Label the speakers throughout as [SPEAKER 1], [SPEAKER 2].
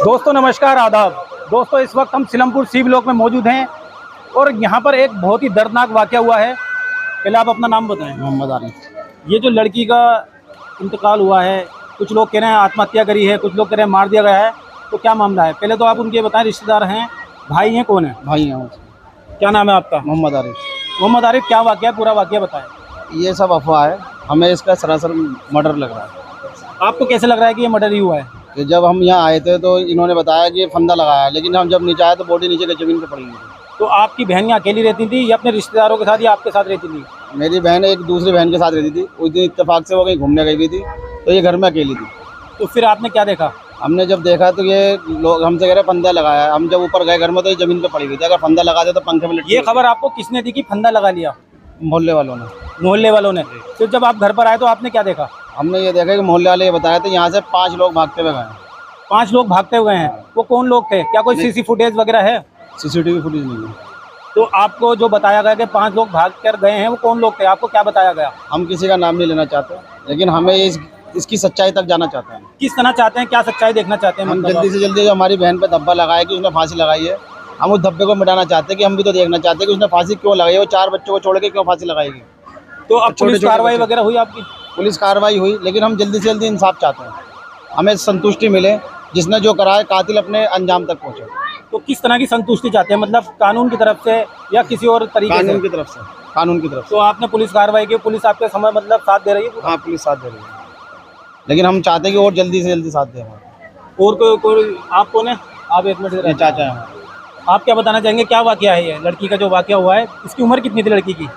[SPEAKER 1] दोस्तों नमस्कार, आदाब। दोस्तों इस वक्त हम सिलमपुर सी ब्लॉक में मौजूद हैं और यहाँ पर एक बहुत ही दर्दनाक वाक़या हुआ है। पहले आप अपना नाम बताएं।
[SPEAKER 2] मोहम्मद आरिफ।
[SPEAKER 1] ये जो लड़की का इंतकाल हुआ है, कुछ लोग कह रहे हैं आत्महत्या करी है, कुछ लोग कह रहे हैं मार दिया गया है, तो क्या मामला है? पहले तो आप उनके बताएं, रिश्तेदार हैं, भाई हैं, कौन है?
[SPEAKER 2] भाई हैं।
[SPEAKER 1] क्या नाम है आपका?
[SPEAKER 2] मोहम्मद आरिफ।
[SPEAKER 1] मोहम्मद आरिफ, क्या वाक़या है, पूरा वाक़या बताएं।
[SPEAKER 2] ये सब अफवाह है, हमें इसका सरासर मर्डर लग रहा है।
[SPEAKER 1] आपको कैसे लग रहा है कि ये मर्डर ही हुआ है?
[SPEAKER 2] कि जब हम यहाँ आए थे तो इन्होंने बताया कि ये फंदा लगाया है, लेकिन हम जब नीचे आए तो बॉडी नीचे के ज़मीन पे पड़ी हुई थी।
[SPEAKER 1] तो आपकी बहन यहाँ अकेली रहती थी या अपने रिश्तेदारों के साथ या आपके साथ रहती थी?
[SPEAKER 2] मेरी बहन एक दूसरी बहन के साथ रहती थी। उस दिन इत्तेफाक से वो कहीं घूमने गई हुई थी, तो ये घर में अकेली थी।
[SPEAKER 1] तो फिर आपने क्या देखा?
[SPEAKER 2] हमने जब देखा तो ये लोग हमसे कह रहे फंदा लगाया है। हम जब ऊपर गए घर में तो ये ज़मीन पे पड़ी हुई थी। अगर फंदा लगा दे तो पंखे में लटकी।
[SPEAKER 1] ये खबर आपको किसने दी कि फंदा लगा लिया?
[SPEAKER 2] मोहल्ले वालों ने।
[SPEAKER 1] मोहल्ले वालों ने। फिर जब आप घर पर आए तो आपने क्या देखा?
[SPEAKER 2] हमने ये देखा कि मोहल्ले वाले ये बताया था यहाँ से 5 लोग भागते हुए गए।
[SPEAKER 1] 5 लोग भागते हुए हैं। वो कौन लोग थे? क्या कोई सीसी फुटेज वगैरह है?
[SPEAKER 2] CCTV फुटेज नहीं है।
[SPEAKER 1] तो आपको जो बताया गया कि 5 लोग भाग कर गए हैं, वो कौन लोग थे? आपको क्या बताया गया?
[SPEAKER 2] हम किसी का नाम नहीं लेना चाहते, लेकिन हमें इसकी सच्चाई तक जाना चाहते हैं।
[SPEAKER 1] किस तरह चाहते हैं, क्या सच्चाई देखना चाहते हैं?
[SPEAKER 2] हम
[SPEAKER 1] मतलब
[SPEAKER 2] जल्दी से जल्दी जो हमारी बहन पे धब्बा लगाया कि उसने फांसी लगाई है, हम उस धब्बे को मिटाना चाहते हैं कि हम भी तो देखना चाहते हैं कि उसने फांसी क्यों लगाई है। वो 4 बच्चों को छोड़ के क्यों फांसी लगाएगी?
[SPEAKER 1] तो अब पुलिस कार्रवाई वगैरह हुई आपकी?
[SPEAKER 2] पुलिस कार्रवाई हुई, लेकिन हम जल्दी से जल्दी इंसाफ चाहते हैं। हमें संतुष्टि मिले, जिसने जो करा है कातिल अपने अंजाम तक पहुँचे।
[SPEAKER 1] तो किस तरह की संतुष्टि चाहते हैं? मतलब कानून की तरफ से या किसी और तरीके से?
[SPEAKER 2] कानून की तरफ से। कानून की तरफ से।
[SPEAKER 1] तो आपने पुलिस कार्रवाई की, पुलिस आपके समय मतलब साथ दे रही है?
[SPEAKER 2] हाँ, पुलिस साथ दे रही है, लेकिन हम चाहते हैं कि और जल्दी से जल्दी साथ दें हमारा।
[SPEAKER 1] और कोई आप कौन है? आप 1 मिनट
[SPEAKER 2] ये चाचा है।
[SPEAKER 1] आप क्या बताना चाहेंगे, क्या वाकया है ये लड़की का जो वाकया हुआ है? इसकी उम्र कितनी थी लड़की की?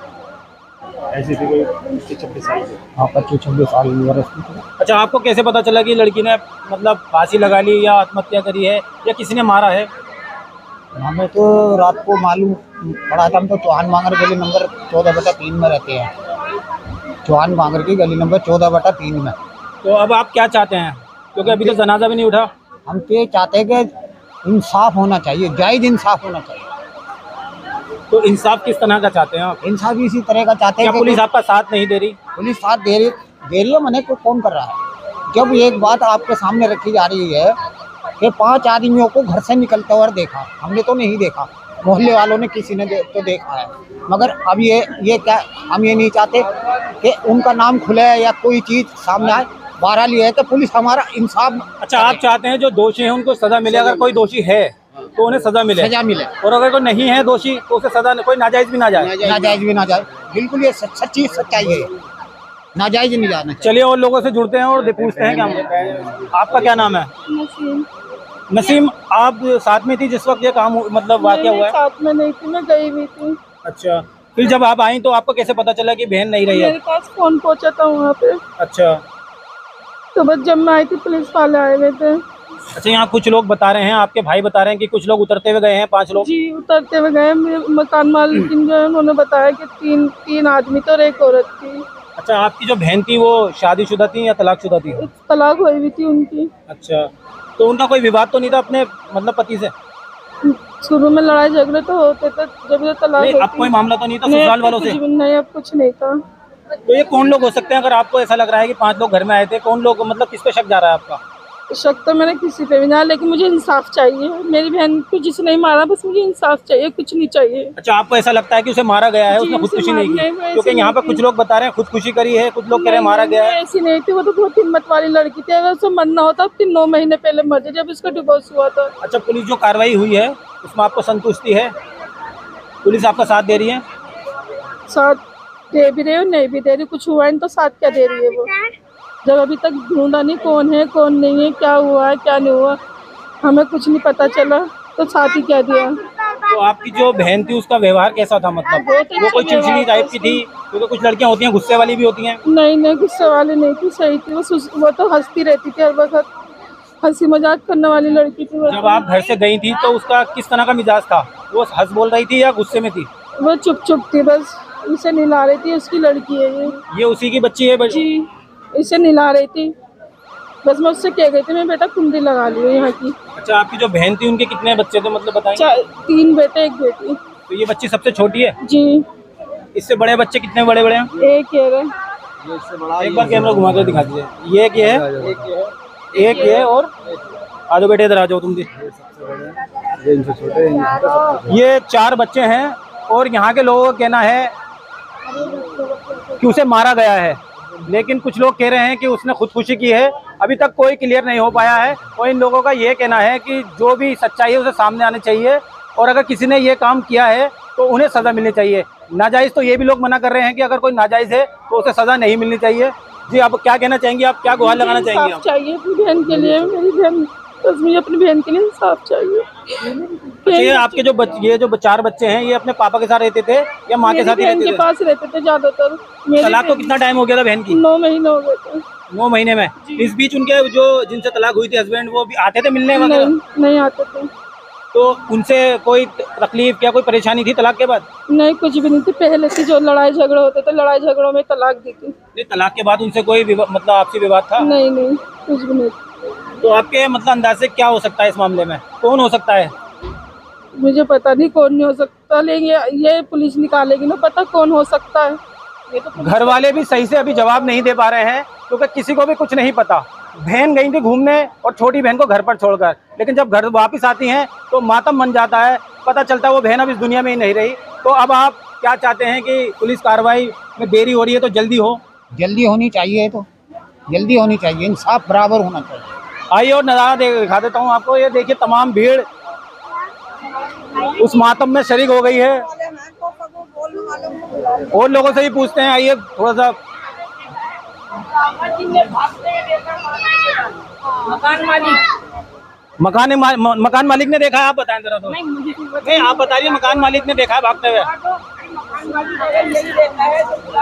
[SPEAKER 2] ऐसी थी कोई 25-26 साल की। हाँ, 25-26 साल की उम्र उसकी थी।
[SPEAKER 1] अच्छा, आपको कैसे पता चला कि लड़की ने मतलब फांसी लगा ली या आत्महत्या करी है या किसी ने मारा है?
[SPEAKER 3] हमें तो रात को मालूम पड़ा था। हम तो चौहान मांगर गली नंबर 14/3 में रहते हैं। चौहान मांगर की गली नंबर 14/3 में।
[SPEAKER 1] तो अब आप क्या चाहते हैं, क्योंकि अभी तो जनाजा भी नहीं उठा?
[SPEAKER 3] हम तो ये चाहते हैं कि इंसाफ होना चाहिए, जायज़ इंसाफ होना चाहिए।
[SPEAKER 1] तो इंसाफ किस तरह का चाहते हैं आप?
[SPEAKER 3] इंसाफ इसी तरह का चाहते हैं
[SPEAKER 1] क्या
[SPEAKER 3] कि
[SPEAKER 1] पुलिस आपका साथ नहीं दे रही?
[SPEAKER 3] पुलिस साथ दे रही है, मने को कौन कर रहा है? जब एक बात आपके सामने रखी जा रही है कि 5 आदमियों को घर से निकलते हुए देखा, हमने तो नहीं देखा, मोहल्ले वालों ने किसी ने तो देखा है। मगर अब ये क्या, हम ये नहीं चाहते कि उनका नाम खुले या कोई चीज़ सामने आए। बहरहाल ये है कि पुलिस हमारा इंसाफ।
[SPEAKER 1] अच्छा, आप चाहते हैं जो दोषी हैं उनको सजा मिले, अगर कोई दोषी है तो उन्हें सजा मिले, और अगर कोई नहीं है दोषी तो उसे सजा, कोई नाजायज भी ना जाए।
[SPEAKER 3] नाजायज भी ना जाए, बिल्कुल ये सच्ची सच्चाई है, नाजायज नहीं जाना।
[SPEAKER 1] चलिए और लोगों से जुड़ते हैं और पूछते हैं। क्या आपका क्या नाम है? नसीम, आप साथ में थी जिस वक्त ये काम मतलब वाकया हुआ है?
[SPEAKER 4] साथ में नहीं थी, मैं गई हुई थी।
[SPEAKER 1] अच्छा, फिर जब आप आई तो आपको कैसे पता चला कि बहन नहीं रही है?
[SPEAKER 4] मेरे पास फोन पहुंचा था वहाँ पे।
[SPEAKER 1] अच्छा,
[SPEAKER 4] तो बस जब मैं आई थी पुलिस वाले आए हुए थे।
[SPEAKER 1] अच्छा, यहाँ कुछ लोग बता रहे हैं, आपके भाई बता रहे हैं कि कुछ लोग उतरते हुए गए हैं, 5 लोग।
[SPEAKER 4] जी, उतरते हुए गए। मकान मालिक जो है उन्होंने बताया कि तीन आदमी तो और एक औरत थी।
[SPEAKER 1] अच्छा, आपकी जो बहन थी वो शादीशुदा थी या तलाकशुदा थी?
[SPEAKER 4] तलाक हुई हुई थी उनकी।
[SPEAKER 1] अच्छा, तो उनका कोई विवाद तो नहीं था अपने मतलब पति से?
[SPEAKER 4] शुरू में लड़ाई झगड़े तो होते थे, जब ये तलाक
[SPEAKER 1] नहीं, अब कोई मामला तो नहीं था ससुराल वालों से?
[SPEAKER 4] नहीं, अब कुछ नहीं था।
[SPEAKER 1] तो ये कौन लोग हो सकते हैं? अगर आपको ऐसा लग रहा है कि 5 लोग घर में आए थे, कौन लोग, मतलब किस पे शक जा रहा है आपका?
[SPEAKER 4] शक तो मैंने किसी पे भी ना, लेकिन मुझे इंसाफ चाहिए। मेरी बहन को जिसने नहीं मारा, बस मुझे इंसाफ चाहिए, कुछ नहीं चाहिए।
[SPEAKER 1] अच्छा, आपको ऐसा लगता है कि उसे मारा गया है, उसने खुदकुशी नहीं की? क्योंकि यहाँ पे कुछ लोग बता रहे हैं खुदकुशी करी है, कुछ लोग कह रहे हैं मारा गया है।
[SPEAKER 4] ऐसी नहीं थी, वो तो बहुत हिम्मत वाली लड़की थी। अगर उसे मरना होता तो 9 महीने पहले मर जाए, जब उसका डिवोर्स हुआ था।
[SPEAKER 1] अच्छा, पुलिस जो कार्रवाई हुई है उसमें आपको संतुष्टि है? पुलिस आपका साथ दे रही है?
[SPEAKER 4] साथ दे भी रही हो, नहीं भी दे रही। कुछ हुआ नहीं तो साथ क्या दे रही है वो? जब अभी तक ढूंढा नहीं कौन है कौन नहीं है, क्या हुआ है क्या नहीं हुआ, हमें कुछ नहीं पता चला, तो साथ ही क्या दिया।
[SPEAKER 1] तो आपकी जो बहन थी उसका व्यवहार कैसा था? मतलब वो कोई चिड़चिड़ी टाइप की थी? क्योंकि कुछ लड़कियां होती हैं गुस्से वाली भी होती हैं।
[SPEAKER 4] नहीं, गुस्से वाली नहीं थी, सही थी। वो तो हंसती रहती थी हर वक्त, हंसी मजाक करने वाली लड़की थी।
[SPEAKER 1] जब आप घर से गई थी तो उसका किस तरह का मिजाज था? वो हंस बोल रही थी या गुस्से में थी?
[SPEAKER 4] वो चुप थी, बस इसे निला रही थी। उसकी लड़की है ये
[SPEAKER 1] उसी की बच्ची है?
[SPEAKER 4] जी, इसे निला रही थी। बस मैं उससे कह गई थी मैं बेटा कुंडी लगा ली है यहाँ की।
[SPEAKER 1] अच्छा, आपकी जो बहन थी उनके कितने बच्चे थे, मतलब बताएंगे?
[SPEAKER 4] 3 बेटे 1 बेटी।
[SPEAKER 1] तो ये बच्ची सबसे छोटी है?
[SPEAKER 4] जी।
[SPEAKER 1] इससे बड़े बच्चे कितने बड़े हैं?
[SPEAKER 4] एक है।
[SPEAKER 1] एक बार कैमरा घुमा कर दिखा दीजिए। ये एक ये है, एक ये है और आ जाओ बेटे, इधर आ जाओ तुम भी।
[SPEAKER 5] ये इनसे छोटे हैं।
[SPEAKER 1] ये 4 बच्चे हैं और यहाँ के लोगों का कहना है कि उसे मारा गया है, लेकिन कुछ लोग कह रहे हैं कि उसने खुदकुशी की है। अभी तक कोई क्लियर नहीं हो पाया है। और इन लोगों का ये कहना है कि जो भी सच्चाई है उसे सामने आनी चाहिए, और अगर किसी ने ये काम किया है तो उन्हें सज़ा मिलनी चाहिए। नाजायज़ तो ये भी लोग मना कर रहे हैं कि अगर कोई नाजायज़ है तो उसे सज़ा नहीं मिलनी चाहिए। जी, आप क्या कहना चाहेंगे? आप क्या गुहार लगाना चाहेंगे?
[SPEAKER 4] इंसाफ चाहिए अपनी बहन के लिए, मेरी बहन, बस मुझे अपनी बहन के लिए इंसाफ चाहिए।
[SPEAKER 1] अच्छा, ये आपके ये जो 4 बच्चे हैं, ये अपने पापा के साथ रहते थे या माँ के साथ ही
[SPEAKER 4] बहन
[SPEAKER 1] रहते
[SPEAKER 4] के
[SPEAKER 1] थे?
[SPEAKER 4] पास रहते थे ज्यादातर।
[SPEAKER 1] तलाक को कितना टाइम हो गया था बहन की?
[SPEAKER 4] 9 महीने हो गए थे।
[SPEAKER 1] 9 महीने में। इस बीच उनके जो जिनसे तलाक हुई थी हस्बैंड, वो भी आते थे मिलने वगैरह?
[SPEAKER 4] नहीं आते थे।
[SPEAKER 1] तो उनसे कोई तकलीफ या कोई परेशानी थी तलाक के बाद?
[SPEAKER 4] नहीं, कुछ भी नहीं थी। पहले से जो लड़ाई झगड़े होते थे, लड़ाई झगड़ों में तलाक दी थी।
[SPEAKER 1] नहीं, तलाक के बाद उनसे कोई मतलब आपसी विवाद था?
[SPEAKER 4] नहीं, कुछ भी नहीं।
[SPEAKER 1] तो आपके मतलब अंदाज से क्या हो सकता है इस मामले में? कौन हो सकता है?
[SPEAKER 4] मुझे पता नहीं कौन नहीं हो सकता, लेकिन ये पुलिस निकालेगी ना पता कौन हो सकता है। ये तो
[SPEAKER 1] घर वाले भी सही से अभी जवाब नहीं दे पा रहे हैं, क्योंकि किसी को भी कुछ नहीं पता। बहन गई थी घूमने और छोटी बहन को घर पर छोड़कर, लेकिन जब घर वापस आती हैं तो मातम बन जाता है। पता चलता है वो बहन अब इस दुनिया में ही नहीं रही। तो अब आप क्या चाहते हैं कि पुलिस कार्रवाई में देरी हो रही है तो जल्दी हो?
[SPEAKER 3] जल्दी होनी चाहिए, तो जल्दी होनी चाहिए, इंसाफ बराबर होना चाहिए।
[SPEAKER 1] आइए और नज़ारा दिखा देता हूँ आपको। ये देखिए, तमाम भीड़ उस मातम में शरीक हो गई है। और लोगों से भी पूछते हैं, आइए थोड़ा सा। मकान मालिक ने देखा है? आप बताएं जरा। तो नहीं, आप बताइए, मकान मालिक ने देखा है भागते हुए?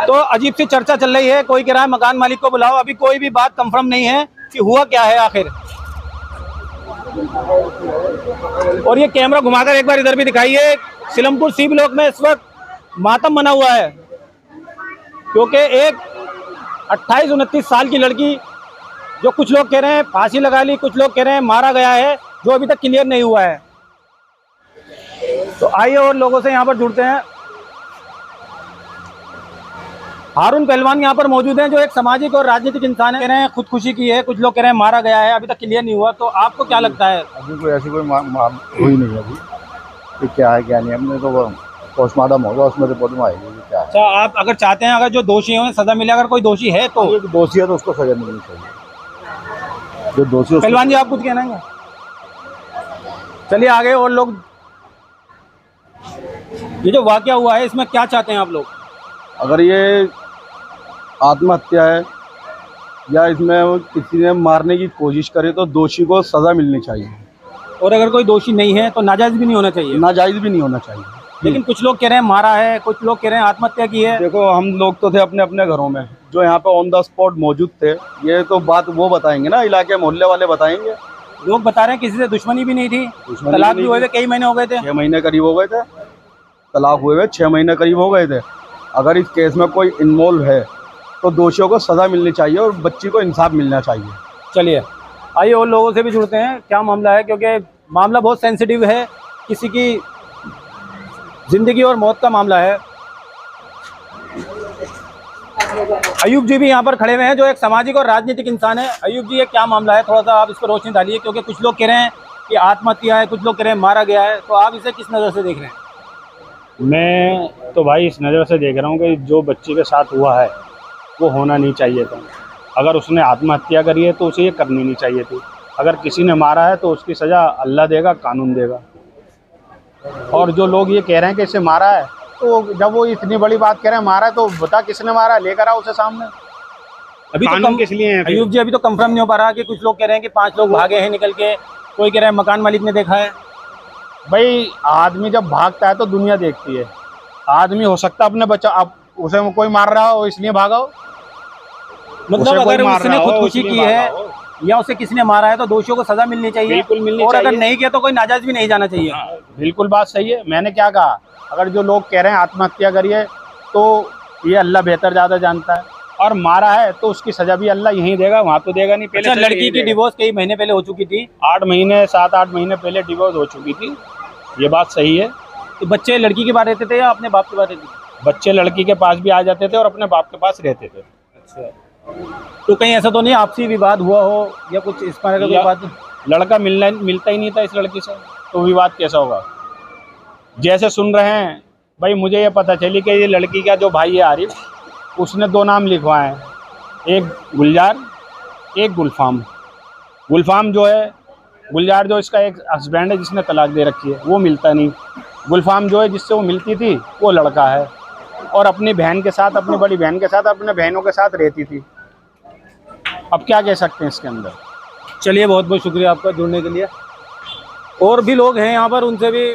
[SPEAKER 1] तो अजीब सी चर्चा चल रही है। कोई कह रहा है मकान मालिक को बुलाओ। अभी कोई भी बात कंफर्म नहीं है कि हुआ क्या है आखिर। और ये कैमरा घुमाकर एक बार इधर भी दिखाइए। सिलमपुर सी ब्लॉक में इस वक्त मातम बना हुआ है, क्योंकि एक 28-29 साल की लड़की, जो कुछ लोग कह रहे हैं फांसी लगा ली, कुछ लोग कह रहे हैं मारा गया है, जो अभी तक क्लियर नहीं हुआ है। तो आइए और लोगों से यहाँ पर जुड़ते हैं। हारून पहलवान यहाँ पर मौजूद हैं, जो एक सामाजिक और राजनीतिक इंसान है। कह रहे हैं खुदकुशी की है, कुछ लोग कह रहे हैं मारा गया है, अभी तक क्लियर नहीं हुआ। तो आपको क्या लगता है?
[SPEAKER 5] अभी कोई ऐसी कोई हुई नहीं है अभी कि क्या है क्या नहीं। हमने तो पोस्टमार्टम होगा, उसमें रिपोर्ट में आएगी क्या है।
[SPEAKER 1] अच्छा, आप अगर चाहते हैं अगर जो दोषी हैं उन्हें सजा मिले, अगर कोई दोषी है तो?
[SPEAKER 5] ये दोषी है तो उसको सजा मिलनी चाहिए, जो दोषी है।
[SPEAKER 1] पहलवान जी, आप कुछ कहना है? चलिए आगे और लोग। ये जो वाकया हुआ है, इसमें क्या चाहते हैं आप लोग?
[SPEAKER 5] अगर ये आत्महत्या है या इसमें किसी ने मारने की कोशिश करे तो दोषी को सजा मिलनी चाहिए,
[SPEAKER 1] और अगर कोई दोषी नहीं है तो नाजायज भी नहीं होना चाहिए?
[SPEAKER 5] नाजायज भी नहीं होना चाहिए।
[SPEAKER 1] लेकिन कुछ लोग कह रहे हैं मारा है, कुछ लोग कह रहे हैं आत्महत्या की है।
[SPEAKER 5] देखो, हम लोग तो थे अपने अपने घरों में, जो यहाँ पे ऑन द स्पॉट मौजूद थे। ये तो बात वो बताएंगे ना, इलाके मोहल्ले वाले बताएंगे।
[SPEAKER 1] लोग बता रहे हैं किसी से दुश्मनी भी नहीं थी, तलाक भी हुए थे, कई महीने हो गए थे।
[SPEAKER 5] 6 महीने करीब हो गए थे तलाक हुए हुए, 6 महीने करीब हो गए थे। अगर इस केस में कोई इन्वॉल्व है तो दोषियों को सज़ा मिलनी चाहिए और बच्ची को इंसाफ मिलना चाहिए।
[SPEAKER 1] चलिए आइए और लोगों से भी जुड़ते हैं, क्या मामला है, क्योंकि मामला बहुत सेंसिटिव है। किसी की ज़िंदगी और मौत का मामला है। अयूब जी भी यहाँ पर खड़े हुए हैं, जो एक सामाजिक और राजनीतिक इंसान है। अयूब जी, ये क्या मामला है? थोड़ा सा आप इस पर रोशनी डालिए, क्योंकि कुछ लोग कह रहे हैं कि आत्महत्या है, कुछ लोग कह रहे हैं मारा गया है। तो आप इसे किस नज़र से देख रहे हैं?
[SPEAKER 6] मैं तो भाई इस नज़र से देख रहा हूँ कि जो बच्चे के साथ हुआ है वो होना नहीं चाहिए था। अगर उसने आत्महत्या करी है तो उसे ये करनी नहीं चाहिए थी। अगर किसी ने मारा है तो उसकी सज़ा अल्लाह देगा, कानून देगा। और जो लोग ये कह रहे हैं कि इसे मारा है, तो जब वो इतनी बड़ी बात कह रहे हैं मारा है, तो बता किसने मारा है, लेकर आओ उसे सामने।
[SPEAKER 1] अभी तो
[SPEAKER 6] कानून किस लिए है?
[SPEAKER 1] अयूब जी, अभी तो कंफर्म नहीं हो पा रहा कि कुछ लोग कह रहे हैं कि 5 लोग भागे हैं निकल के, कोई कह रहा है मकान मालिक ने देखा है।
[SPEAKER 6] भाई आदमी जब भागता है तो दुनिया देखती है। आदमी हो सकता है अपने बच्चा, अब उसे कोई मार रहा हो इसलिए भागा हो।
[SPEAKER 1] मतलब अगर उसने खुदकुशी की है या उसे किसी ने मारा है तो दोषियों को सजा मिलनी चाहिए,
[SPEAKER 6] बिल्कुल मिलनी
[SPEAKER 1] और
[SPEAKER 6] चाहिए।
[SPEAKER 1] अगर नहीं किया तो कोई नाजायज भी नहीं जाना चाहिए।
[SPEAKER 6] बिल्कुल बात सही है। मैंने क्या कहा, अगर जो लोग कह रहे हैं आत्महत्या करिए तो ये अल्लाह बेहतर ज़्यादा जानता है, और मारा है तो उसकी सजा भी अल्लाह यहीं देगा, वहाँ तो देगा नहीं। पहले
[SPEAKER 1] अच्छा, लड़की की डिवोर्स कई महीने पहले हो चुकी थी।
[SPEAKER 6] 7-8 महीने पहले डिवोर्स हो चुकी थी, ये बात सही है।
[SPEAKER 1] तो बच्चे लड़की के पास रहते थे या अपने बाप के पास रहते थे?
[SPEAKER 6] बच्चे लड़की के पास भी आ जाते थे और अपने बाप के पास रहते थे।
[SPEAKER 1] अच्छा, तो कहीं ऐसा तो नहीं आपसी विवाद हुआ हो या कुछ इस तरह का कोई बात?
[SPEAKER 6] लड़का मिलता ही नहीं था इस लड़की से, तो विवाद कैसा होगा। जैसे सुन रहे हैं भाई, मुझे ये पता चली कि ये लड़की का जो भाई है आरिफ, उसने 2 नाम लिखवाए हैं, एक गुलजार एक गुलफाम। गुलफाम जो है, गुलजार जो इसका एक हस्बैंड है जिसने तलाक दे रखी है, वो मिलता नहीं। गुलफाम जो है जिससे वो मिलती थी, वो लड़का है और अपनी बहन के साथ, अपनी बड़ी बहन के साथ, अपने बहनों के साथ रहती थी। अब क्या कह सकते हैं इसके अंदर।
[SPEAKER 1] चलिए, बहुत बहुत शुक्रिया आपका जुड़ने के लिए। और भी लोग हैं यहाँ पर, उनसे भी।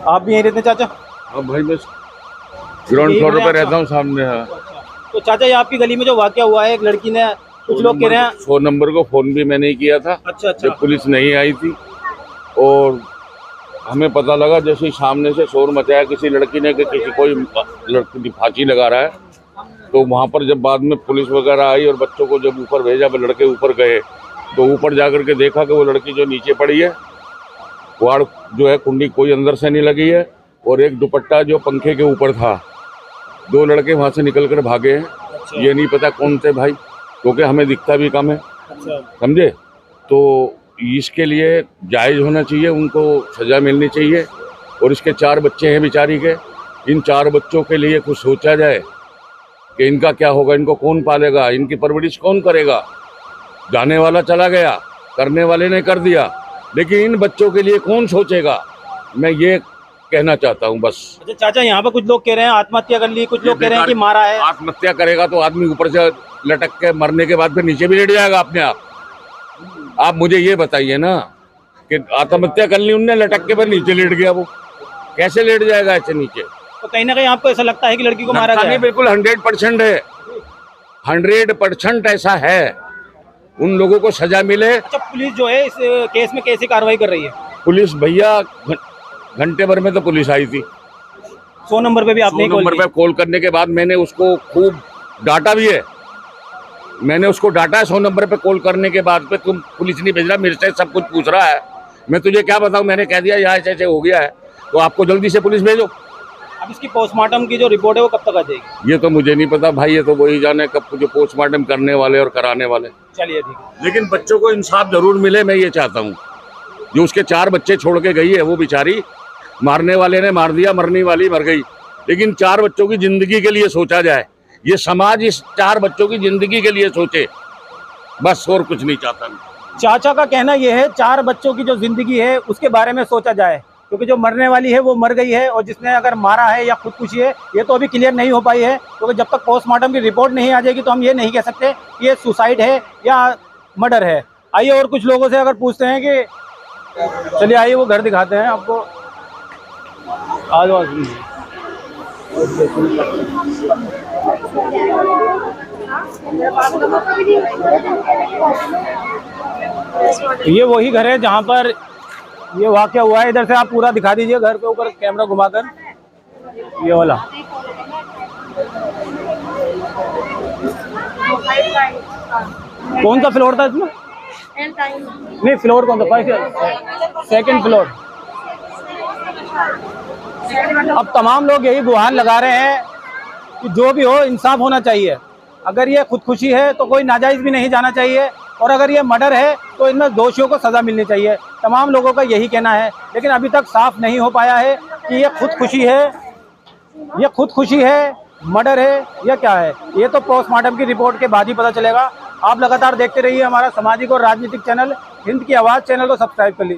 [SPEAKER 1] आप भी यहीं रहते हैं चाचा?
[SPEAKER 7] हाँ भाई, मैं ग्राउंड फ्लोर पे रहता हूँ, सामने। हाँ,
[SPEAKER 1] तो चाचा, ये आपकी गली में जो वाकया हुआ है, एक लड़की ने, कुछ लोग कह रहे हैं
[SPEAKER 7] 100 नंबर को फोन भी मैंने ही किया था।
[SPEAKER 1] अच्छा।
[SPEAKER 7] जब पुलिस नहीं आई थी और हमें पता लगा, जैसे ही सामने से शोर मचाया किसी लड़की ने कि किसी कोई लड़की फांसी लगा रहा है, तो वहाँ पर जब बाद में पुलिस वगैरह आई और बच्चों को जब ऊपर भेजा, लड़के ऊपर गए, तो ऊपर जाकर के देखा कि वो लड़की जो नीचे पड़ी है, वाड़ जो है कुंडी कोई अंदर से नहीं लगी है, और एक दुपट्टा जो पंखे के ऊपर था। 2 लड़के वहाँ से निकल कर भागे हैं। ये नहीं पता कौन थे भाई, क्योंकि हमें दिखता भी कम है, समझे। तो इसके लिए जायज़ होना चाहिए, उनको सज़ा मिलनी चाहिए। और इसके 4 बच्चे हैं बेचारी के, इन 4 बच्चों के लिए कुछ सोचा जाए कि इनका क्या होगा, इनको कौन पालेगा, इनकी परवरिश कौन करेगा। जाने वाला चला गया, करने वाले ने कर दिया, लेकिन इन बच्चों के लिए कौन सोचेगा, मैं ये कहना चाहता हूँ बस।
[SPEAKER 1] अच्छा चाचा, यहाँ पर कुछ लोग कह रहे हैं आत्महत्या कर ली, कुछ लोग कह रहे हैं कि मारा है।
[SPEAKER 7] आत्महत्या करेगा तो आदमी ऊपर से लटक के मरने के बाद फिर नीचे भी लेट जाएगा अपने आप। आप मुझे ये बताइए ना कि आत्महत्या कर ली उनने, लटक के फिर नीचे लेट गया, वो कैसे लेट जाएगा ऐसे नीचे।
[SPEAKER 1] तो कहीं ना कहीं आपको ऐसा लगता है कि लड़की को मारा गया है?
[SPEAKER 7] बिल्कुल 100% है, 100% ऐसा है। उन लोगों को सजा मिले।
[SPEAKER 1] अच्छा, पुलिस जो है इस केस में कैसे कार्रवाई कर रही है?
[SPEAKER 7] पुलिस भैया घंटे भर में तो पुलिस आई थी।
[SPEAKER 1] 100 नंबर पे भी आपने
[SPEAKER 7] 100 नंबर पे कॉल करने के बाद मैंने उसको खूब डांटा भी है। मैंने उसको डांटा 100 नंबर पे कॉल करने के बाद पे, तुम पुलिस नहीं भेज रहा, मेरे से सब कुछ पूछ रहा है, मैं तुझे क्या बताऊं। मैंने कह दिया यहाँ ऐसे हो गया है, तो आपको जल्दी से पुलिस भेजो।
[SPEAKER 1] अब इसकी पोस्टमार्टम की जो रिपोर्ट है वो कब तक आ जाएगी?
[SPEAKER 7] ये तो मुझे नहीं पता भाई, ये तो वही जाने कब जो पोस्टमार्टम करने वाले और कराने वाले।
[SPEAKER 1] चलिए ठीक है।
[SPEAKER 7] लेकिन बच्चों को इंसाफ जरूर मिले, मैं ये चाहता हूँ। जो उसके 4 बच्चे छोड़ के गई है वो बेचारी, मारने वाले ने मार दिया, मरने वाली मर गई, लेकिन 4 बच्चों की जिंदगी के लिए सोचा जाए। ये समाज इस 4 बच्चों की जिंदगी के लिए सोचे, बस और कुछ नहीं चाहता मैं।
[SPEAKER 1] चाचा का कहना यह है 4 बच्चों की जो जिंदगी है उसके बारे में सोचा जाए, क्योंकि जो मरने वाली है वो मर गई है, और जिसने अगर मारा है या खुदकुशी है ये तो अभी क्लियर नहीं हो पाई है, क्योंकि जब तक पोस्टमार्टम की रिपोर्ट नहीं आ जाएगी तो हम ये नहीं कह सकते कि ये सुसाइड है या मर्डर है। आइए और कुछ लोगों से अगर पूछते हैं कि, चलिए आइए वो घर दिखाते हैं आपको। आज ये वही घर है जहाँ पर ये वाकया हुआ है। इधर से आप पूरा दिखा दीजिए घर के ऊपर कैमरा घुमाकर, ये वाला। कौन सा फ्लोर था इसमें? नहीं, फ्लोर कौन था? 2nd floor. अब तमाम लोग यही गुहार लगा रहे हैं कि जो भी हो इंसाफ होना चाहिए। अगर ये खुदकुशी है तो कोई नाजायज़ भी नहीं जाना चाहिए, और अगर ये मर्डर है तो इनमें दोषियों को सज़ा मिलनी चाहिए। तमाम लोगों का यही कहना है, लेकिन अभी तक साफ नहीं हो पाया है कि ये खुदकुशी है, मर्डर है या क्या है। ये तो पोस्टमार्टम की रिपोर्ट के बाद ही पता चलेगा। आप लगातार देखते रहिए हमारा सामाजिक और राजनीतिक चैनल हिंद की आवाज़ चैनल को सब्सक्राइब कर लीजिए।